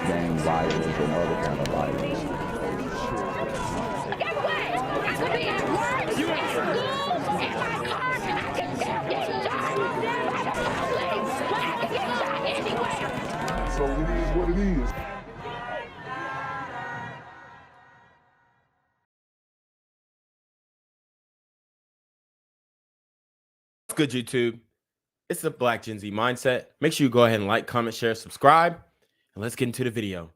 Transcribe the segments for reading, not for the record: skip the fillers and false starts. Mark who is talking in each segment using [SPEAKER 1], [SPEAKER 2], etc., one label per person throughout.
[SPEAKER 1] gang violence and other kind of violence.
[SPEAKER 2] Guess what? I could be at work, at school, in my car, and I can still get shot by the police, but I can get shot anywhere.
[SPEAKER 1] So it is what it is.
[SPEAKER 3] Good YouTube. It's the Black Gen Z mindset. Make sure you go ahead and like, comment, share, subscribe, and let's get into the video.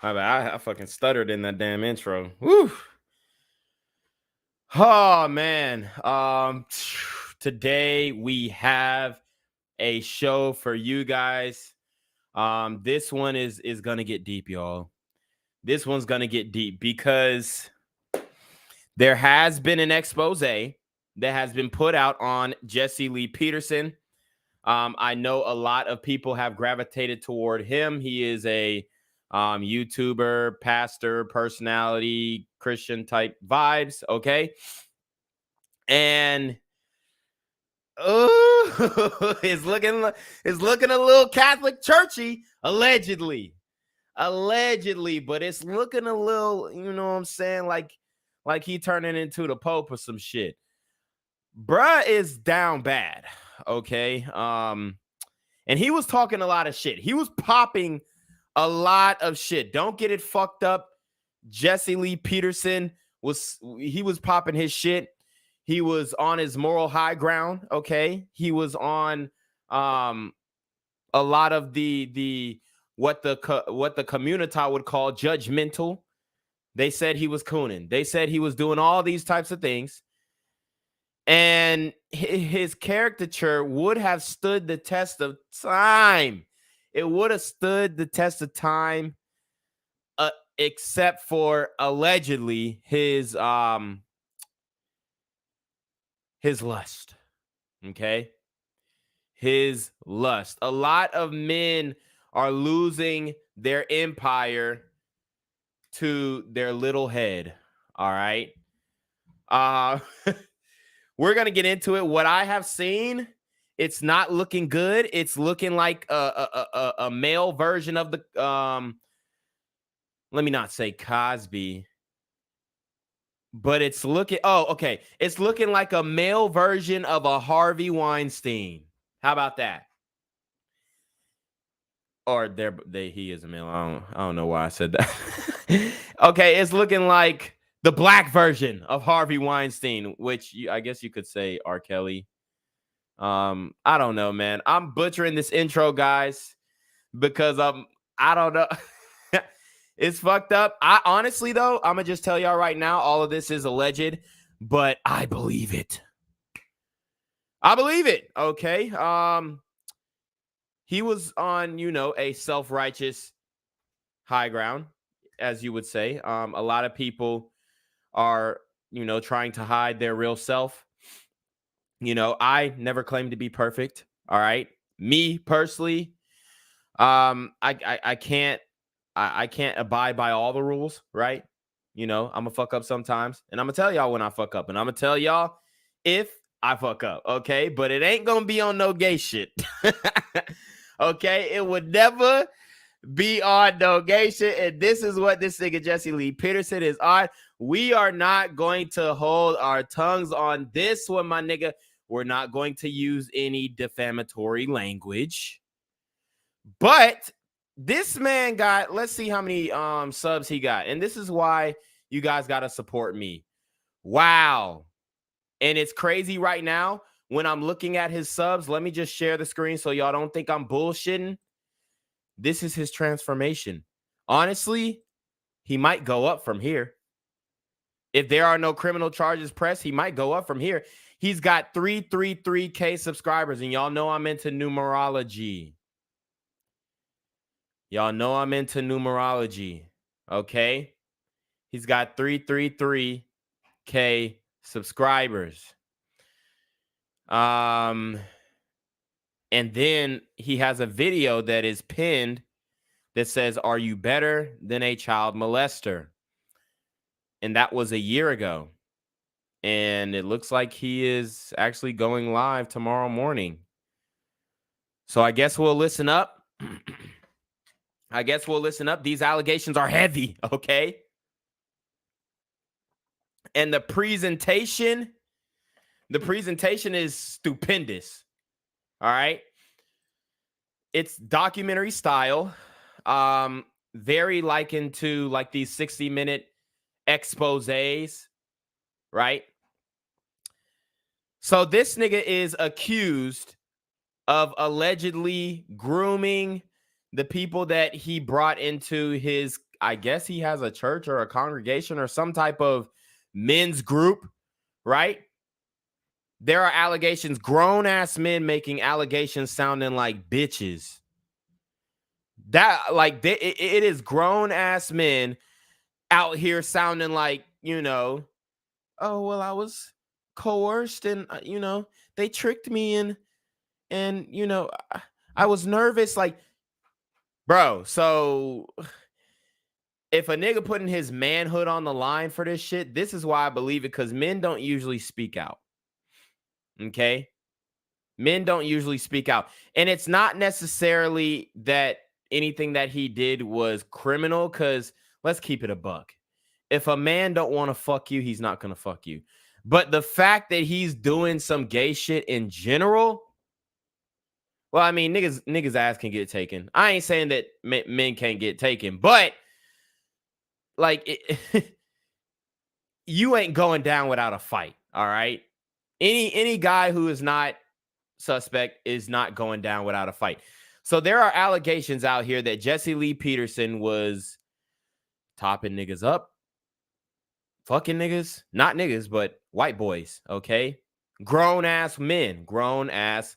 [SPEAKER 3] I fucking stuttered in that damn intro. Woo. Oh man. Today we have a show for you guys. This one is gonna get deep, y'all. This one's gonna get deep because there has been an expose that has been put out on Jesse Lee Peterson. I know a lot of people have gravitated toward him. He is a YouTuber, pastor, personality, Christian type vibes. Okay. And it's looking a little Catholic churchy, allegedly, but it's looking a little, you know what I'm saying? Like he turning into the Pope or some shit. Bruh is down bad, okay? And he was talking a lot of shit. He was popping a lot of shit. Don't get it fucked up. Jesse Lee Peterson was popping his shit. He was on his moral high ground, okay? He was on a lot of the what the community would call judgmental. They said he was cooning. They said he was doing all these types of things. And his caricature would have stood the test of time. It would have stood the test of time, except for allegedly his lust. Okay? His lust. A lot of men are losing their empire to their little head. All right? We're going to get into it. What I have seen, it's not looking good. It's looking like a male version of the, let me not say Cosby, but it's looking, okay. It's looking like a male version of a Harvey Weinstein. How about that? Or he is a male. I don't know why I said that. Okay, it's looking like the black version of Harvey Weinstein, which I guess you could say R. Kelly. I don't know, man. I'm butchering this intro, guys, because I don't know. It's fucked up. I honestly, though, I'm gonna just tell y'all right now, all of this is alleged, but I believe it. I believe it. Okay. He was on, a self-righteous high ground, as you would say. A lot of people are, trying to hide their real self. I never claimed to be perfect. All right. Me personally, I can't abide by all the rules, right? I'm gonna fuck up sometimes, and I'm gonna tell y'all when I fuck up, and I'm gonna tell y'all if I fuck up, okay? But it ain't gonna be on no gay shit. Okay, it would never be on no gay shit, and this is what this nigga Jesse Lee Peterson is on. We are not going to hold our tongues on this one, my nigga. We're not going to use any defamatory language. But this man got, let's see how many subs he got. And this is why you guys got to support me. Wow. And it's crazy right now when I'm looking at his subs. Let me just share the screen so y'all don't think I'm bullshitting. This is his transformation. Honestly, he might go up from here. If there are no criminal charges pressed, he might go up from here. He's got 333K subscribers, and y'all know I'm into numerology. Y'all know I'm into numerology, okay? He's got 333K subscribers. And then he has a video that is pinned that says, "Are you better than a child molester?" And that was a year ago. And it looks like he is actually going live tomorrow morning. So I guess we'll listen up. I guess we'll listen up. These allegations are heavy, okay? And the presentation is stupendous. All right? It's documentary style. Very likened to like these 60-minute exposés, right? So this nigga is accused of allegedly grooming the people that he brought into his, I guess he has a church or a congregation or some type of men's group, right? There are allegations, grown ass men making allegations sounding like bitches. That like it is grown ass men out here sounding like, you know, oh well, I was coerced and you know, they tricked me and you know, I was nervous, like, bro. So if a nigga putting his manhood on the line for this shit, this is why I believe it, because men don't usually speak out. Okay, men don't usually speak out, and it's not necessarily that anything that he did was criminal, because let's keep it a buck. If a man don't want to fuck you, he's not gonna fuck you. But the fact that he's doing some gay shit in general, well, I mean, niggas ass can get taken. I ain't saying that men can't get taken, but like you ain't going down without a fight. All right, any guy who is not suspect is not going down without a fight. So there are allegations out here that Jesse Lee Peterson was topping niggas up, fucking niggas, not niggas, but white boys, okay? Grown ass men, grown ass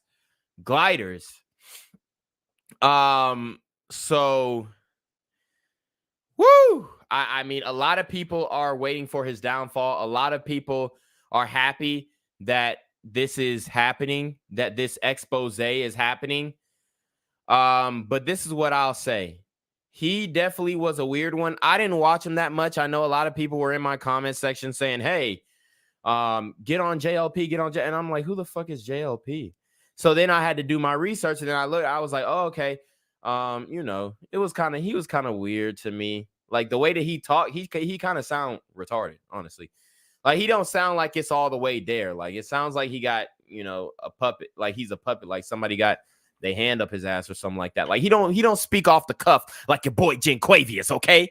[SPEAKER 3] gliders. So woo! I mean, a lot of people are waiting for his downfall. A lot of people are happy that this is happening, that this expose is happening. But this is what I'll say. He definitely was a weird one. I didn't watch him that much. I know a lot of people were in my comment section saying, hey, get on JLP, get on and I'm like, who the fuck is JLP? So then I had to do my research, and then I was like, oh, okay. You know, he was kind of weird to me. Like the way that he talked, he kind of sound retarded, honestly. Like he don't sound like it's all the way there. Like it sounds like he got, you know, a puppet, like he's a puppet, like somebody got they hand up his ass or something like that. Like he don't speak off the cuff like your boy Genquavius, okay?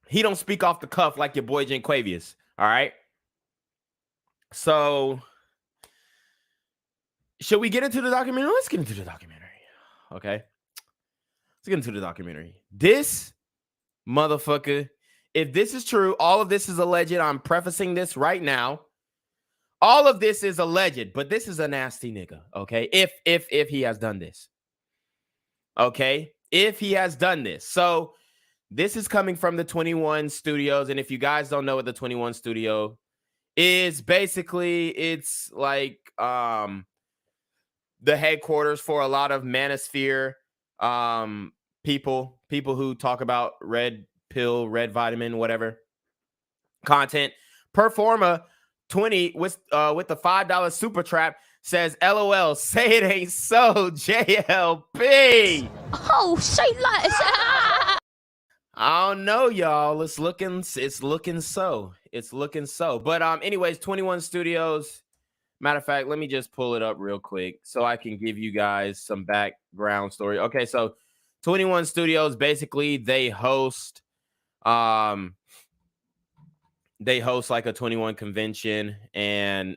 [SPEAKER 3] He don't speak off the cuff like your boy Genquavius, all right? So should we get into the documentary? Let's get into the documentary, okay? Let's get into the documentary. This motherfucker, if this is true, all of this is alleged. I'm prefacing this right now. All of this is alleged, but this is a nasty nigga, okay? If he has done this, okay? If he has done this. So this is coming from the 21 Studios, and if you guys don't know what the 21 Studio is, basically it's like the headquarters for a lot of manosphere people who talk about red pill, red vitamin, whatever content. Performa 20 with the $5 super trap says, LOL, say it ain't so, JLP.
[SPEAKER 2] Oh, say less.
[SPEAKER 3] I don't know, y'all. It's looking so. But anyways, 21 Studios. Matter of fact, let me just pull it up real quick so I can give you guys some background story. Okay, so 21 Studios, basically they host like a 21 convention, and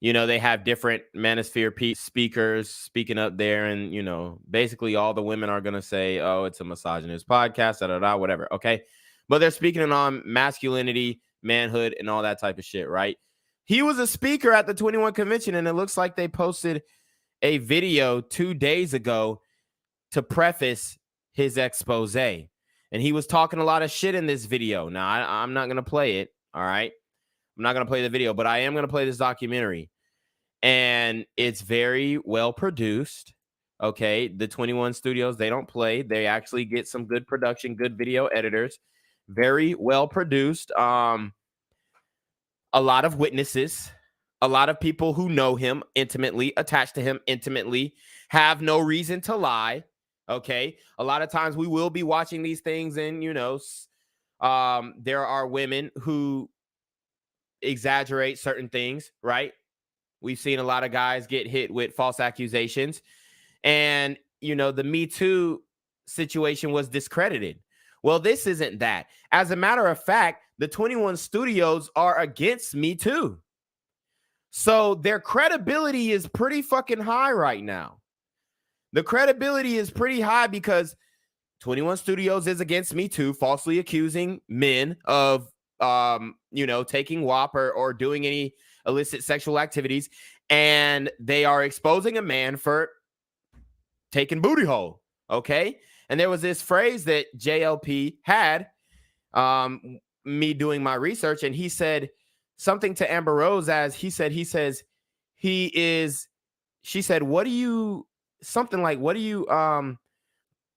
[SPEAKER 3] you know, they have different manosphere speakers speaking up there, and you know, basically all the women are gonna say, oh, it's a misogynist podcast, whatever. Okay, but they're speaking on masculinity, manhood, and all that type of shit, right? He was a speaker at the 21 convention, and it looks like they posted a video 2 days ago to preface his expose. And he was talking a lot of shit in this video. Now, I'm not going to play it, all right? I'm not going to play the video, but I am going to play this documentary. And it's very well produced, okay? The 21 Studios, they don't play. They actually get some good production, good video editors. Very well produced. A lot of witnesses, a lot of people who know him intimately, attached to him intimately, have no reason to lie. Okay. A lot of times we will be watching these things, and, you know, there are women who exaggerate certain things, right? We've seen a lot of guys get hit with false accusations. And, you know, the Me Too situation was discredited. Well, this isn't that. As a matter of fact, the 21 Studios are against Me Too. So their credibility is pretty fucking high right now. The credibility is pretty high because 21 Studios is against Me Too, falsely accusing men of, you know, taking WAP or doing any illicit sexual activities. And they are exposing a man for taking booty hole. Okay. And there was this phrase that JLP had, me doing my research, and he said something to Amber Rose as she said, what do you, something like, what do you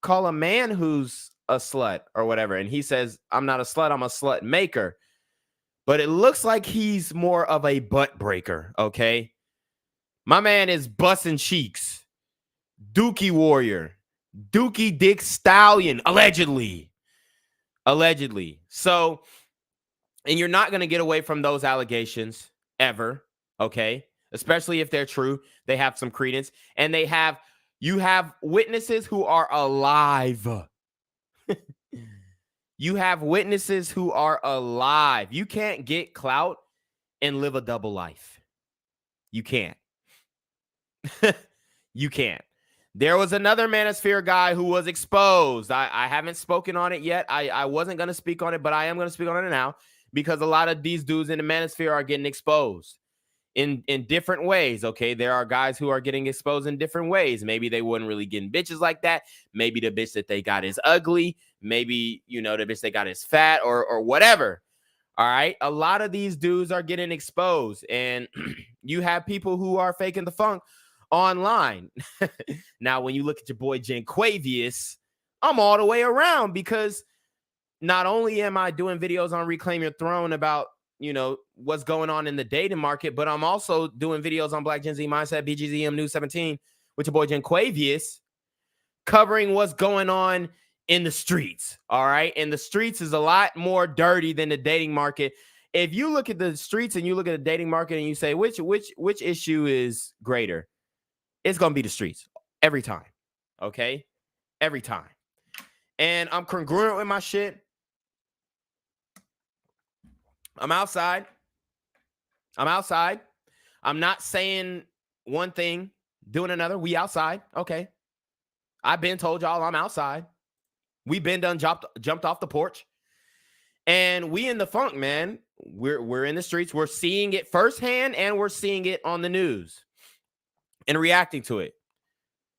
[SPEAKER 3] call a man who's a slut or whatever? And he says, I'm not a slut, I'm a slut maker. But it looks like he's more of a butt breaker. Okay. My man is busting cheeks. Dookie warrior, Dookie dick stallion, allegedly. So, and you're not going to get away from those allegations ever. Okay. Especially if they're true. They have some credence, and you have witnesses who are alive. You have witnesses who are alive. You can't get clout and live a double life. You can't. You can't. There was another Manosphere guy who was exposed. I haven't spoken on it yet. I wasn't going to speak on it, but I am going to speak on it now because a lot of these dudes in the Manosphere are getting exposed in different ways. Okay, there are guys who are getting exposed in different ways. Maybe they wouldn't really getting bitches like that. Maybe the bitch that they got is ugly. Maybe, you know, the bitch they got is fat or whatever. All right. A lot of these dudes are getting exposed, and you have people who are faking the funk online. Now, when you look at your boy Janquavius, I'm all the way around because not only am I doing videos on Reclaim Your Throne about, you know, what's going on in the dating market, but I'm also doing videos on Black Gen Z Mindset, BGZM News 17 with your boy Janquavius, covering what's going on in the streets. All right. And the streets is a lot more dirty than the dating market. If you look at the streets and you look at the dating market and you say, which issue is greater? It's going to be the streets every time. Okay. Every time. And I'm congruent with my shit. I'm outside. I'm not saying one thing, doing another. We outside. Okay. I've been told y'all I'm outside. We've been done jumped off the porch. And we in the funk, man. We're in the streets. We're seeing it firsthand, and we're seeing it on the news and reacting to it.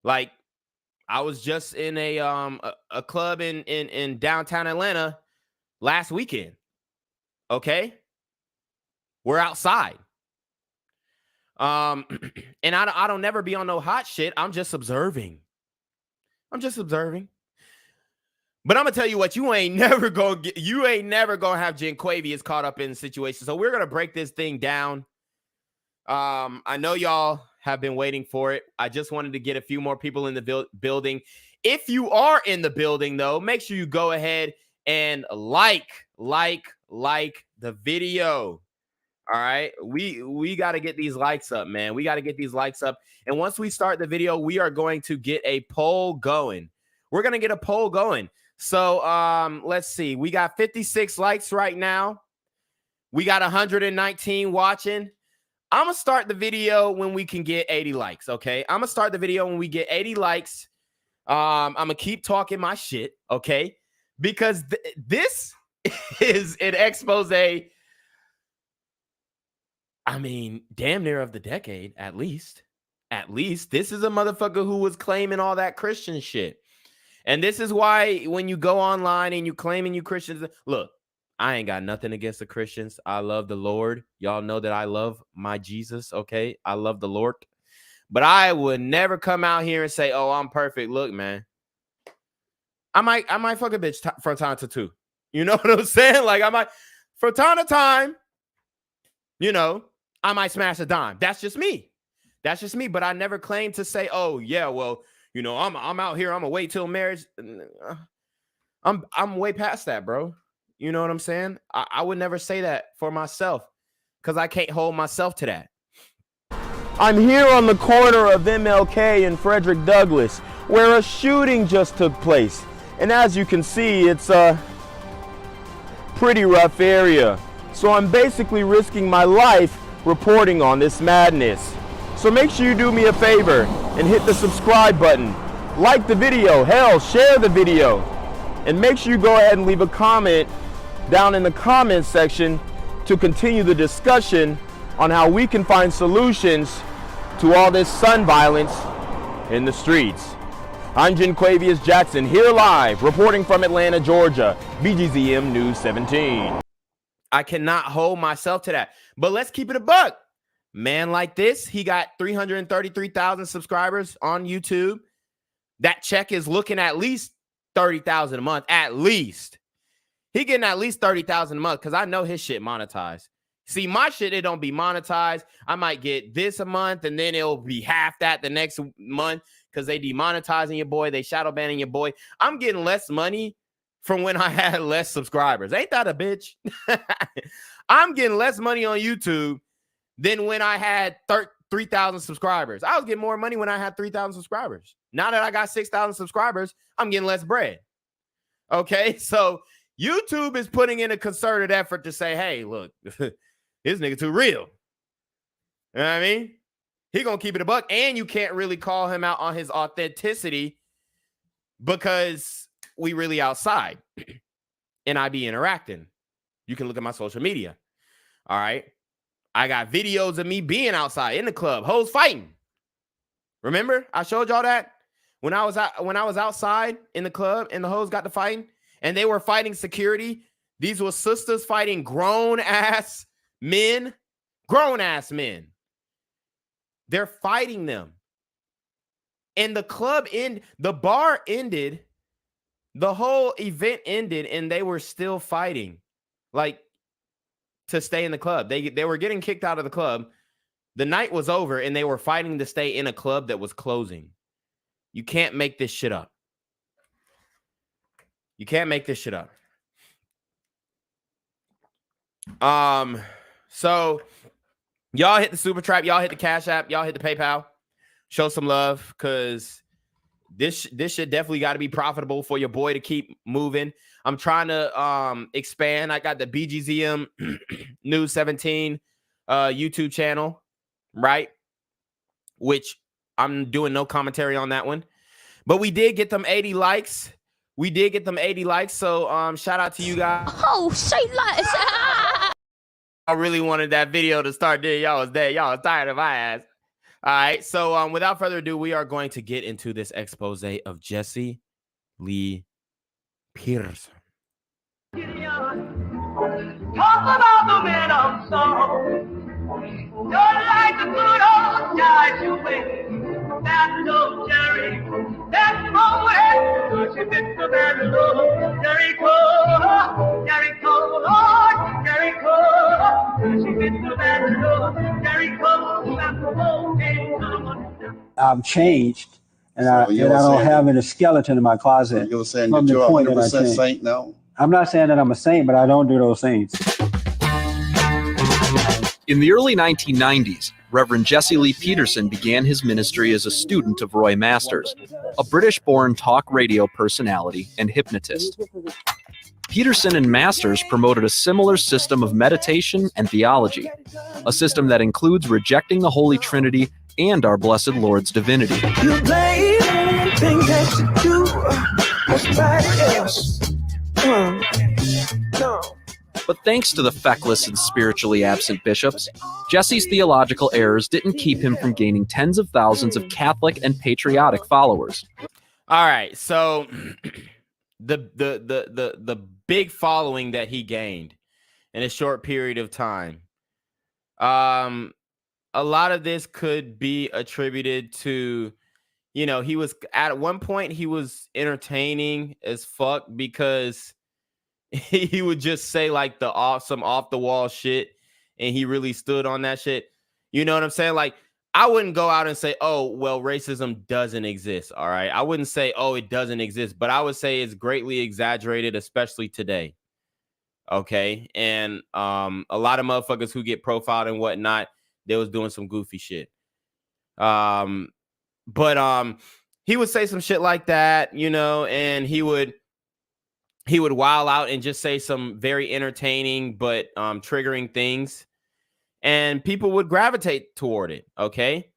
[SPEAKER 3] Like, I was just in a club in downtown Atlanta last weekend. Okay. We're outside. And I don't never be on no hot shit. I'm just observing. But I'm gonna tell you what, you ain't never gonna have Janquavius caught up in situations. So we're gonna break this thing down. I know y'all have been waiting for it. I just wanted to get a few more people in the building. If you are in the building, though, make sure you go ahead and like the video. All right, we got to get these likes up, man. We got to get these likes up. And once we start the video, we are going to get a poll going. We're gonna get a poll going. So let's see. We got 56 likes right now. We got 119 watching. I'm going to start the video when we can get 80 likes, okay? I'm going to start the video when we get 80 likes. I'm going to keep talking my shit, okay? Because this is an expose, I mean, damn near of the decade, at least. At least. This is a motherfucker who was claiming all that Christian shit. And this is why when you go online and you claiming you Christians, look, I ain't got nothing against the Christians. I love the Lord. Y'all know that I love my Jesus, okay? I love the Lord. But I would never come out here and say, oh, I'm perfect. Look, man, I might fuck a bitch from time to two. You know what I'm saying? Like, I might, from time to time, you know, I might smash a dime. That's just me. That's just me. But I never claim to say, oh yeah, well, you know, I'm out here. I'm gonna wait till marriage. I'm way past that, bro. You know what I'm saying? I would never say that for myself because I can't hold myself to that. I'm here on the corner of MLK and Frederick Douglass, where a shooting just took place. And as you can see, it's a pretty rough area. So I'm basically risking my life reporting on this madness. So make sure you do me a favor and hit the subscribe button. Like the video, hell, share the video. And make sure you go ahead and leave a comment down in the comments section to continue the discussion on how we can find solutions to all this son violence in the streets. I'm Jenquavius Jackson, here live, reporting from Atlanta, Georgia, BGZM News 17. I cannot hold myself to that, but let's keep it a buck. Man like this, he got 333,000 subscribers on YouTube. That check is looking at least 30,000 a month, at least. He getting at least 30,000 a month because I know his shit monetized. See, my shit, it don't be monetized. I might get this a month and then it'll be half that the next month because they demonetizing your boy. They shadow banning your boy. I'm getting less money from when I had less subscribers. Ain't that a bitch? I'm getting less money on YouTube than when I had 3,000 subscribers. I was getting more money when I had 3,000 subscribers. Now that I got 6,000 subscribers, I'm getting less bread. Okay, so YouTube is putting in a concerted effort to say, hey, look, this nigga too real. You know what I mean? He gonna keep it a buck, and you can't really call him out on his authenticity because we really outside and I be interacting. You can look at my social media. All right. I got videos of me being outside in the club, hoes fighting. Remember? I showed y'all that when I was outside in the club and the hoes got to fighting and they were fighting security. These were sisters fighting grown-ass men. Grown-ass men. They're fighting them. And the bar ended. The whole event ended and they were still fighting. Like, to stay in the club. They were getting kicked out of the club. The night was over and they were fighting to stay in a club that was closing. You can't make this shit up. You can't make this shit up. So y'all hit the Super Trap, y'all hit the Cash App, y'all hit the PayPal. Show some love because this shit definitely got to be profitable for your boy to keep moving. I'm trying to expand. I got the BGZM News 17 YouTube channel, right? Which I'm doing no commentary on that one. But we did get them 80 likes. So shout out to you guys.
[SPEAKER 2] Oh, say less.
[SPEAKER 3] I really wanted that video to start there. Y'all was there. Y'all was tired of my ass. All right. So without further ado, we are going to get into this expose of Jesse Lee Peterson.
[SPEAKER 4] Talk about the men of sorrow. Don't like the good old times you win. That's no Jerry. That's no way. She bit the man low. Jericho. Jericho. Lord. Jericho. She bit the man low. Jericho. That's the whole thing.
[SPEAKER 5] I'm changed, and I don't have any skeleton in my closet.
[SPEAKER 6] You were saying
[SPEAKER 5] from
[SPEAKER 6] that
[SPEAKER 5] the
[SPEAKER 6] you're
[SPEAKER 5] point that I
[SPEAKER 6] 100%
[SPEAKER 5] changed.
[SPEAKER 6] saint now?
[SPEAKER 5] I'm not saying that I'm a saint, but I don't do those things.
[SPEAKER 7] In the early 1990s, Reverend Jesse Lee Peterson began his ministry as a student of Roy Masters, a British-born talk radio personality and hypnotist. Peterson and Masters promoted a similar system of meditation and theology, a system that includes rejecting the Holy Trinity and our blessed Lord's divinity.
[SPEAKER 8] You blame anything that you do, somebody else. No.
[SPEAKER 7] But thanks to the feckless and spiritually absent bishops, Jesse's theological errors didn't keep him from gaining tens of thousands of Catholic and patriotic followers.
[SPEAKER 3] All right, so the big following that he gained in a short period of time, a lot of this could be attributed to, you know, he was at one point he was entertaining as fuck because he would just say like some off the wall shit, and he really stood on that shit. You know what I'm saying? Like, I wouldn't go out and say, oh, well, racism doesn't exist. All right. I wouldn't say, oh, it doesn't exist, but I would say it's greatly exaggerated, especially today. Okay. And a lot of motherfuckers who get profiled and whatnot, they was doing some goofy shit. But he would say some shit like that, you know, and he would wild out and just say some very entertaining but triggering things. And people would gravitate toward it, okay?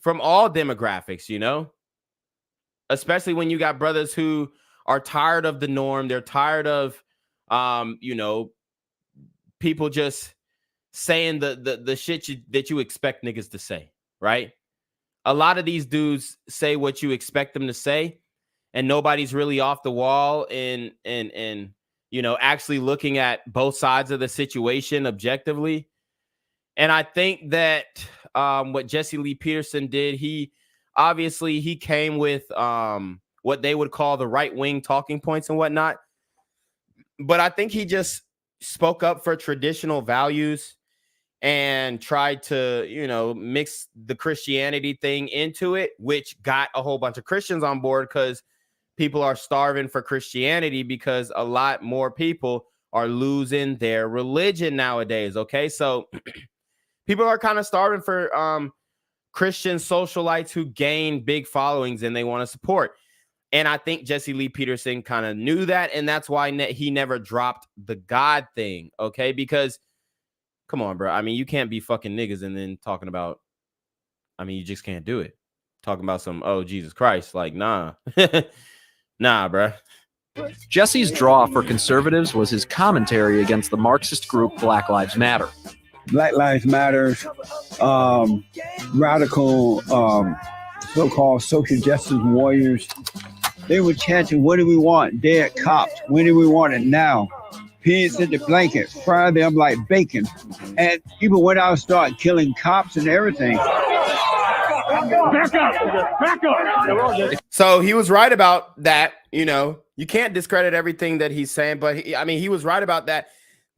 [SPEAKER 3] From all demographics, you know? Especially when you got brothers who are tired of the norm. They're tired of, you know, people just saying the shit that you expect niggas to say, right? A lot of these dudes say what you expect them to say, and nobody's really off the wall and you know, actually looking at both sides of the situation objectively. And I think that what Jesse Lee Peterson did, he came with what they would call the right-wing talking points and whatnot. But I think he just spoke up for traditional values and tried to, you know, mix the Christianity thing into it, which got a whole bunch of Christians on board because people are starving for Christianity because a lot more people are losing their religion nowadays. Okay, so people are kind of starving for Christian socialites who gain big followings and they want to support. And I think Jesse Lee Peterson kind of knew that. And that's why he never dropped the God thing. Okay. Because come on, bro. I mean, you can't be fucking niggas and then talking about, I mean, you just can't do it. Talking about some, oh, Jesus Christ. Like, nah. Nah, bro.
[SPEAKER 7] Jesse's draw for conservatives was his commentary against the Marxist group Black Lives Matter.
[SPEAKER 5] Black Lives Matter, radical so-called social justice warriors. They were chanting, what do we want? Dead cops. When do we want it? Now. Pigs in the blanket, fry them like bacon. And people went out and started killing cops and everything. Back up.
[SPEAKER 3] So he was right about that. You know, you can't discredit everything that he's saying, but he was right about that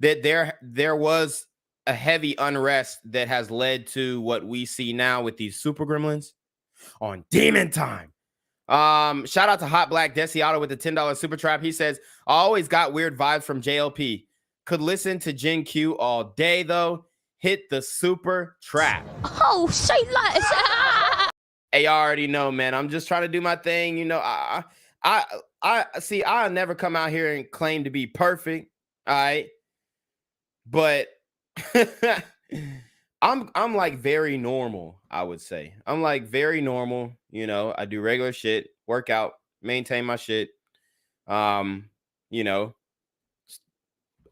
[SPEAKER 3] there was a heavy unrest that has led to what we see now with these super gremlins on Demon Time. Shout out to Hot Black Desi Otto with the $10 super trap. He says, I always got weird vibes from JLP. Could listen to Gen Q all day though. Hit the super trap.
[SPEAKER 2] Oh, say less.
[SPEAKER 3] Hey, y'all already know, man. I'm just trying to do my thing. You know, I see, I'll never come out here and claim to be perfect. All right. But I'm like very normal, I would say. I'm like very normal. You know, I do regular shit, work out, maintain my shit. You know,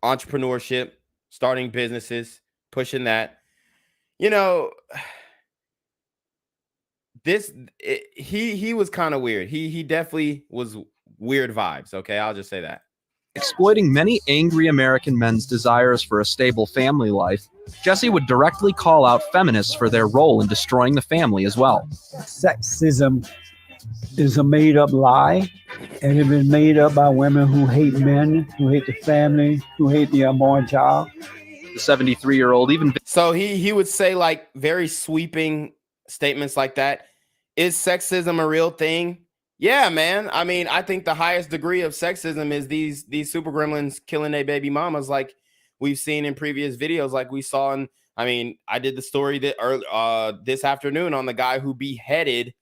[SPEAKER 3] entrepreneurship, starting businesses, pushing that. You know, he was kind of weird. He definitely was weird vibes. Okay, I'll just say that.
[SPEAKER 7] Exploiting many angry American men's desires for a stable family life, Jesse would directly call out feminists for their role in destroying the family as well.
[SPEAKER 5] Sexism is a made-up lie, and it's been made up by women who hate men, who hate the family, who hate the unborn child.
[SPEAKER 7] The 73-year-old even...
[SPEAKER 3] So he would say like very sweeping statements like that. Is sexism a real thing? Yeah, man. I mean, I think the highest degree of sexism is these super gremlins killing their baby mamas, like we've seen in previous videos, like we saw in. I mean, I did the story that this afternoon on the guy who beheaded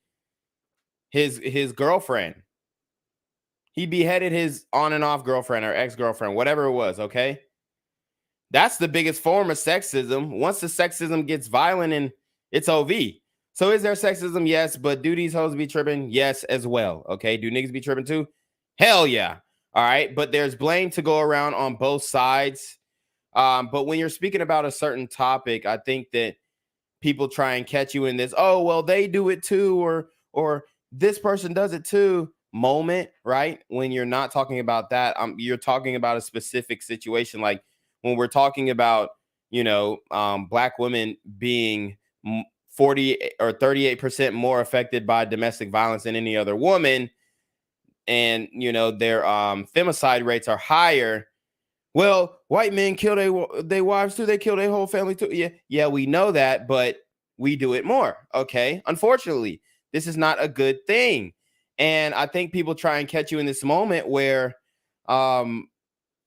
[SPEAKER 3] his girlfriend. He beheaded his on and off girlfriend or ex-girlfriend, whatever it was. Okay, that's the biggest form of sexism. Once the sexism gets violent, and it's OV. So is there sexism? Yes. But do these hoes be tripping? Yes, as well. Okay. Do niggas be tripping too? Hell yeah. All right. But there's blame to go around on both sides. But when you're speaking about a certain topic, I think that people try and catch you in this, oh, well, they do it too, or this person does it too moment, right? When you're not talking about that, you're talking about a specific situation. Like when we're talking about, you know, Black women being 40 or 38% more affected by domestic violence than any other woman. And, you know, their femicide rates are higher. Well, white men kill their wives too. They kill their whole family too. Yeah, we know that. But we do it more. Okay. Unfortunately, this is not a good thing. And I think people try and catch you in this moment where, oh,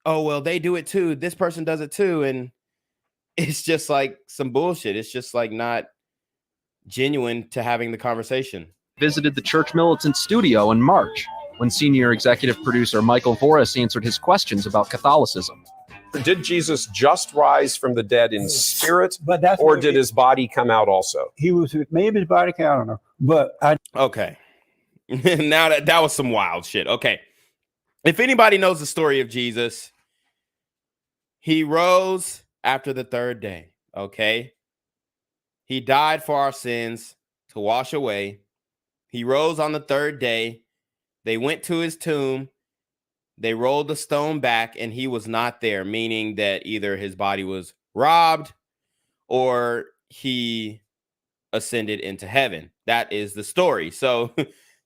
[SPEAKER 3] well, they do it too. This person does it too. And it's just like some bullshit. It's just like not genuine to having the conversation.
[SPEAKER 7] Visited the Church Militant studio in March when senior executive producer Michael Voris answered his questions about Catholicism.
[SPEAKER 6] Did Jesus just rise from the dead in spirit,
[SPEAKER 5] But that's
[SPEAKER 6] or
[SPEAKER 5] what
[SPEAKER 6] did his body come out also?
[SPEAKER 5] he was maybe his body count, I don't know. But I
[SPEAKER 3] Okay. Now that was some wild shit. Okay. If anybody knows the story of Jesus, he rose after the third day. Okay. He died for our sins to wash away. He rose on the third day. They went to his tomb. They rolled the stone back and he was not there, meaning that either his body was robbed or he ascended into heaven. That is the story. So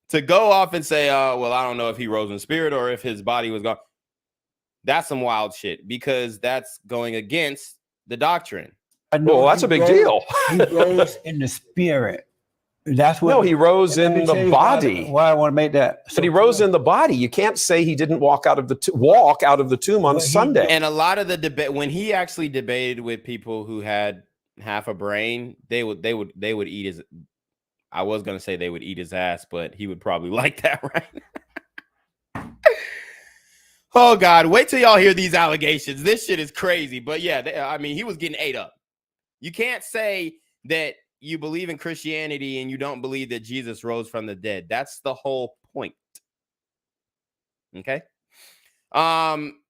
[SPEAKER 3] to go off and say, well, I don't know if he rose in spirit or if his body was gone, that's some wild shit, because that's going against the doctrine.
[SPEAKER 5] know
[SPEAKER 6] Well, that's
[SPEAKER 5] he
[SPEAKER 6] a big
[SPEAKER 5] rose-
[SPEAKER 6] deal.
[SPEAKER 5] He rose in the spirit. That's what.
[SPEAKER 6] No, he rose
[SPEAKER 5] let me
[SPEAKER 6] in
[SPEAKER 5] tell
[SPEAKER 6] the
[SPEAKER 5] you
[SPEAKER 6] body.
[SPEAKER 5] Why I want to make that.
[SPEAKER 6] But he rose in the body. You can't say he didn't walk out of the tomb on
[SPEAKER 5] But he
[SPEAKER 6] Sunday.
[SPEAKER 3] And a lot of the debate, when he actually debated with people who had half a brain, they would eat his. I was gonna say they would eat his ass, but he would probably like that, right? Oh God, wait till y'all hear these allegations. This shit is crazy. But yeah, I mean, he was getting ate up. You can't say that you believe in Christianity and you don't believe that Jesus rose from the dead. That's the whole point. Okay.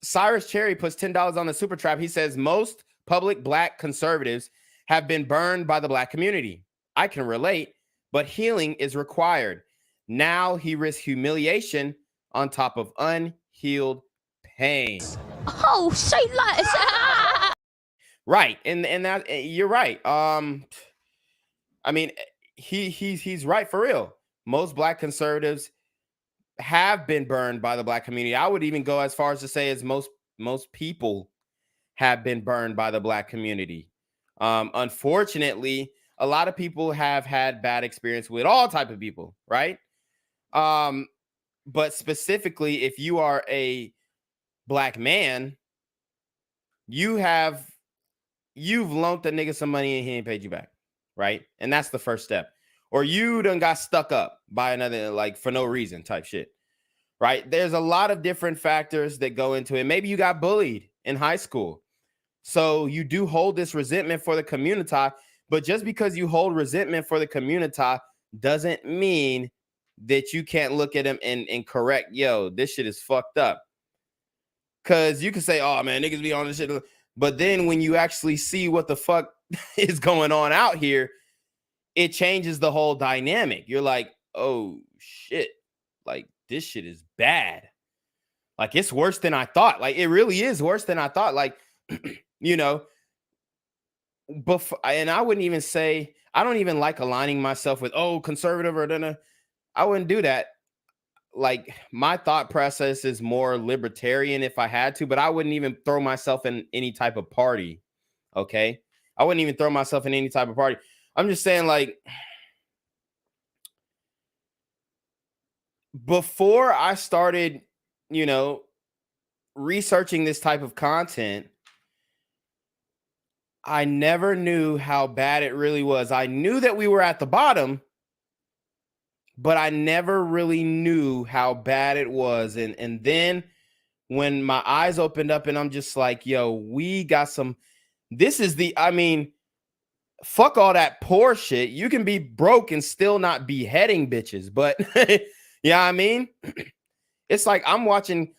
[SPEAKER 3] Cyrus Cherry puts $10 on the super trap. He says most public black conservatives have been burned by the black community. I can relate, but healing is required. Now he risks humiliation on top of unhealed pain.
[SPEAKER 2] Oh, say less.
[SPEAKER 3] Right. And that you're right. I mean, he's right for real. Most black conservatives have been burned by the black community. I would even go as far as to say as most people have been burned by the black community. Unfortunately, a lot of people have had bad experience with all type of people, right? But specifically, if you are a black man, you've loaned a nigga some money and he ain't paid you back, right? And that's the first step. Or you done got stuck up by another, like for no reason type shit, right? There's a lot of different factors that go into it. Maybe you got bullied in high school. So you do hold this resentment for the community, but just because you hold resentment for the community doesn't mean that you can't look at them and correct, yo, this shit is fucked up. Cause you can say, oh man, niggas be on this shit. But then when you actually see what the fuck is going on out here, it changes the whole dynamic. You're like, oh shit, like this shit is bad. Like it's worse than I thought. Like it really is worse than I thought. Like, you know, and I wouldn't even say, I don't even like aligning myself with, oh, conservative or da. I wouldn't do that. Like my thought process is more libertarian if I had to, but I wouldn't even throw myself in any type of party. Okay. I wouldn't even throw myself in any type of party. I'm just saying, like, before I started, you know, researching this type of content, I never knew how bad it really was. I knew that we were at the bottom, but I never really knew how bad it was. And then when my eyes opened up and I'm just like, yo, we got some, I mean, fuck all that poor shit. You can be broke and still not beheading bitches. But yeah, I mean, it's like I'm watching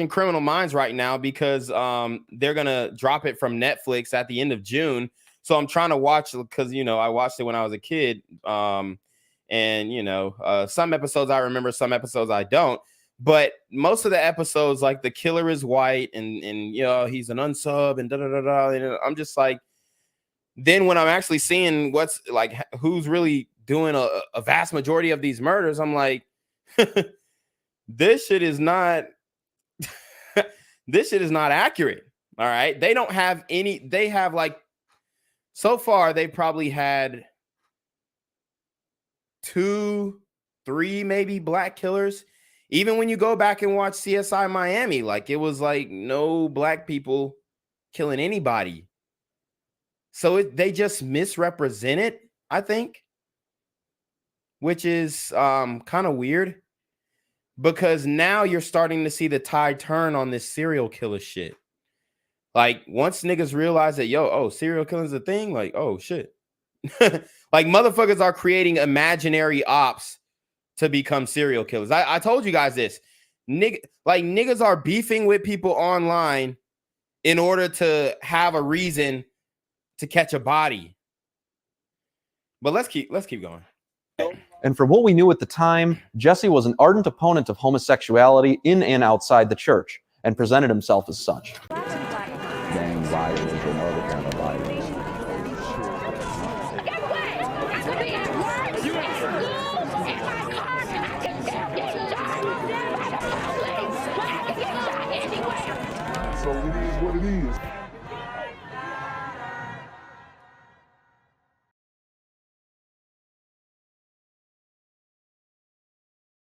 [SPEAKER 3] Criminal Minds right now because they're gonna drop it from Netflix at the end of June. So I'm trying to watch because you know I watched it when I was a kid. And you know, some episodes I remember, some episodes I don't. But most of the episodes, like the killer is white and you know, he's an unsub and da da da da. And I'm just like, then when I'm actually seeing what's like who's really doing a vast majority of these murders, I'm like, this shit is not accurate. All right. They don't have any, they have like so far they probably had 2, 3 maybe black killers. Even when you go back and watch CSI Miami, like it was like no black people killing anybody. So they just misrepresent it, I think, which is kind of weird because now you're starting to see the tide turn on this serial killer shit. Like once niggas realize that, serial killing is a thing, like, oh shit. Like motherfuckers are creating imaginary ops to become serial killers. I told you guys this. Niggas are beefing with people online in order to have a reason to catch a body. But let's keep going.
[SPEAKER 7] And from what we knew at the time, Jesse was an ardent opponent of homosexuality in and outside the church, and presented himself as such.
[SPEAKER 1] Gang violence and other kind of violence.
[SPEAKER 2] Guess what? I could be at work, at school, in my car, and I can still get shot by the police. But I can get shot anywhere.
[SPEAKER 1] So it is what it is.